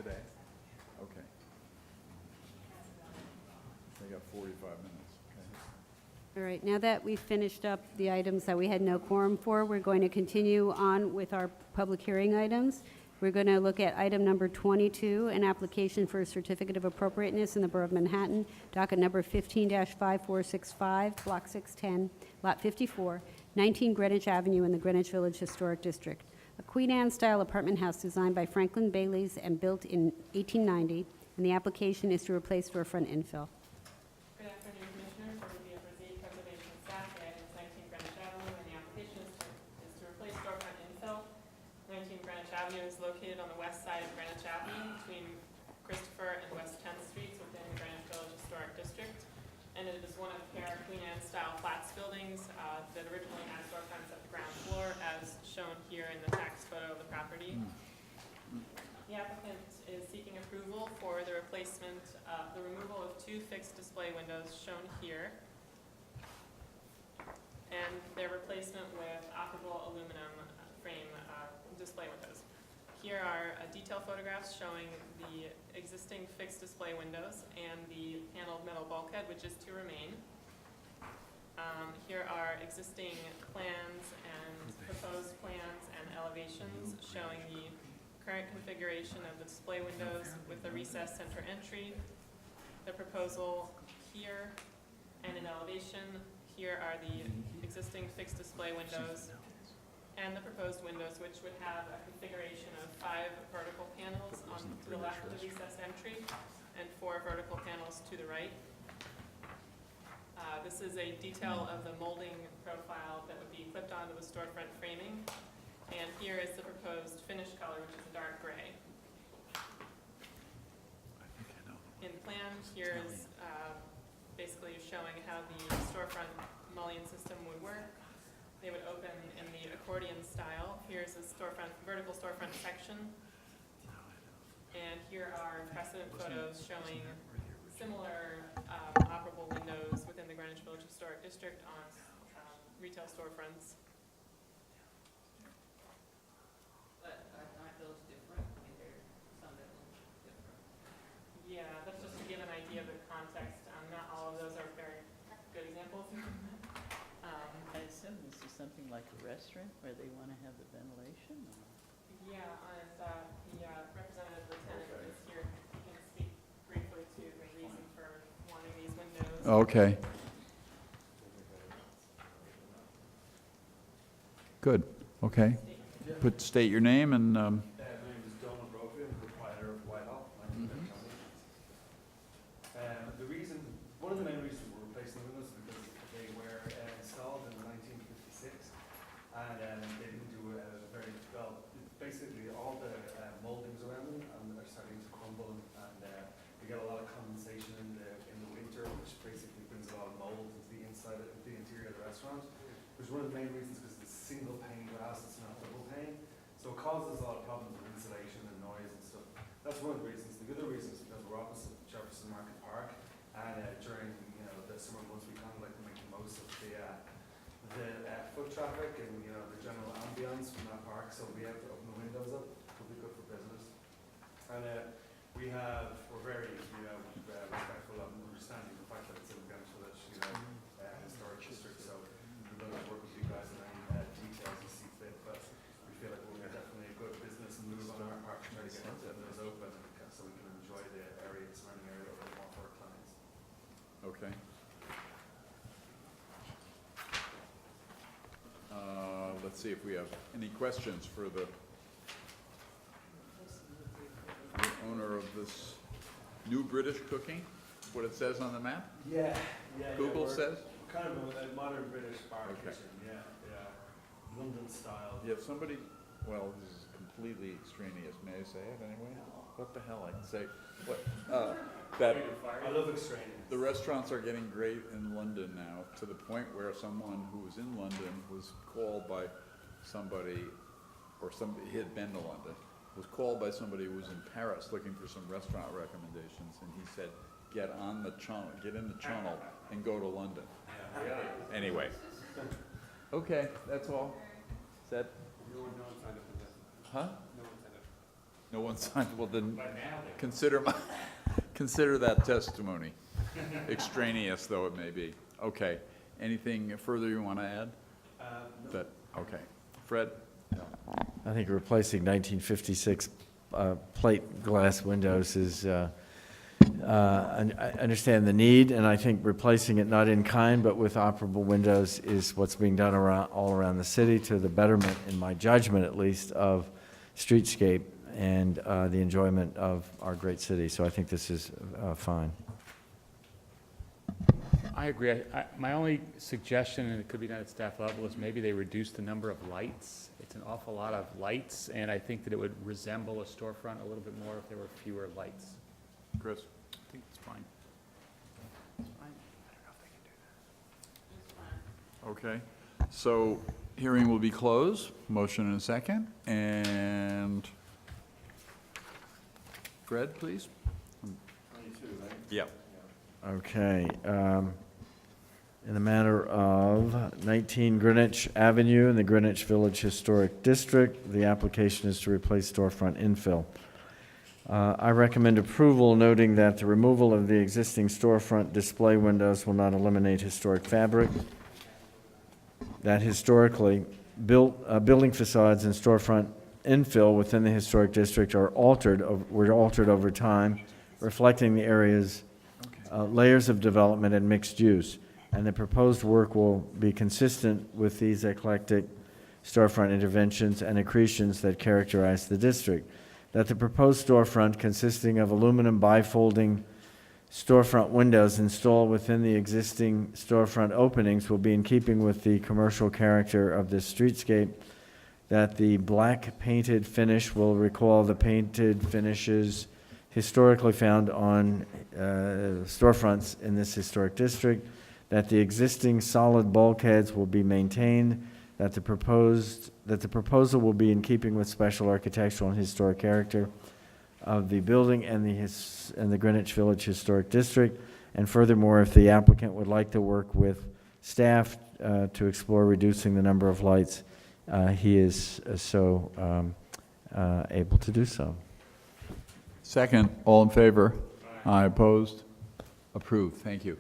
today? Okay. They got 45 minutes, okay. All right, now that we've finished up the items that we had no quorum for, we're going to continue on with our public hearing items. We're going to look at item number 22, an application for a certificate of appropriateness in the Borough of Manhattan, docket number 15-5465, Block 610, Lot 54, 19 Greenwich Avenue in the Greenwich Village Historic District. A Queen Anne-style apartment house designed by Franklin Baileys and built in 1890, and the application is to replace storefront infill. Good afternoon, Commissioners. This will be a Brazil Preservation staff at 19 Greenwich Avenue, and the application is to replace storefront infill. 19 Greenwich Avenue is located on the west side of Greenwich Avenue between Christopher and West 10th Streets within the Greenwich Village Historic District. And it is one of a pair of Queen Anne-style flats buildings that originally had storefronts at the ground floor, as shown here in the tax photo of the property. The applicant is seeking approval for the replacement, the removal of 2 fixed display windows shown here, and their replacement with operable aluminum frame display windows. Here are detailed photographs showing the existing fixed display windows and the paneled metal bulkhead, which is to remain. Here are existing plans and proposed plans and elevations showing the current configuration of the display windows with the recessed center entry, the proposal here, and an elevation. Here are the existing fixed display windows and the proposed windows, which would have a configuration of 5 vertical panels on to the left of the recessed entry and 4 vertical panels to the right. This is a detail of the molding profile that would be clipped onto the storefront framing. And here is the proposed finish color, which is a dark gray. In the plan, here is basically showing how the storefront mullion system would work. They would open in the accordion style. Here's a storefront, vertical storefront section. And here are precedent photos showing similar operable windows within the Greenwich Village Historic District on retail storefronts. But aren't those different? I mean, there's some that look different. Yeah, that's just to give an idea of the context. Not all of those are very good examples. I assume this is something like a restaurant where they want to have the ventilation? Or? Yeah, and the representative of the tenant is here. He can speak briefly to the reason for wanting these windows. Okay. Good, okay. State your name and, My name is Donald Brophy, I'm the proprietor of Whitehall, 19 Greenwich Avenue. One of the main reasons we're replacing the windows is because they were installed in 1956, and they didn't do very well. Basically, all the moldings around them are starting to crumble, and we get a lot of condensation in the winter, which basically brings a lot of mold into the inside of the interior of the restaurant. Which is one of the main reasons, because it's single pane glass, it's not double pane, so it causes a lot of problems with insulation and noise and stuff. That's one of the reasons. The other reason is because we're opposite Jefferson Market Park, and during the summer months we kind of like to make the most of the foot traffic and the general ambience from that park. So we have to open the windows up. It'll be good for business. And we're very respectful and understanding the fact that it's in the Greenwich Village historic district. So we're going to work with you guys on any details you see fit. But we feel like we're definitely a good business move on our part to try to get the windows open so we can enjoy the area, the surrounding area a little more for our clients. okay. Let's see if we have any questions for the owner of this new British cooking, what it says on the map? Yeah. Google we're says? kind of a modern British bar Okay. kitchen, yeah. London style. Yeah, somebody, well, this is completely extraneous, may I say it anyway? What the hell, I can say, what, that I love extraneous. the restaurants are getting great in London now, to the point where someone who was in London was called by somebody, or somebody, he had been to London, was called by somebody who was in Paris looking for some restaurant recommendations, and he said, get on the channel, get in the channel and go to London. Anyway. Okay, that's all. Is that? No one signed up for this. Huh? No one signed up. No one signed, well then, But now they. consider that testimony, extraneous though it may be. Okay, anything further you want to add? No. Okay, Fred? I think replacing 1956 plate glass windows is, I understand the need, and I think replacing it not in kind, but with operable windows is what's being done all around the city to the betterment, in my judgment at least, of streetscape and the enjoyment of our great city. So I think this is fine. I agree. My only suggestion, and it could be done at staff level, is maybe they reduce the number of lights. It's an awful lot of lights, and I think that it would resemble a storefront a little bit more if there were fewer lights. Chris? I think it's fine. It's fine. It's fine. Okay, so hearing will be closed, motion and a second, and Fred, please? 22, right? Yeah. Okay. In the matter of 19 Greenwich Avenue in the Greenwich Village Historic District, the application is to replace storefront infill. I recommend approval, noting that the removal of the existing storefront display windows will not eliminate historic fabric, that historically building facades and storefront infill within the historic district were altered over time, reflecting the area's layers of development and mixed use, and the proposed work will be consistent with these eclectic storefront interventions and accretions that characterize the district. That the proposed storefront, consisting of aluminum bifolding storefront windows installed within the existing storefront openings, will be in keeping with the commercial character of this streetscape. That the black painted finish will recall the painted finishes historically found on storefronts in this historic district. That the existing solid bulkheads will be maintained. That the proposal will be in keeping with special architectural and historic character of the building and the Greenwich Village Historic District. And furthermore, if the applicant would like to work with staff to explore reducing the number of lights, he is able to do so. Second, all in favor? Aye, opposed? Approved, thank you.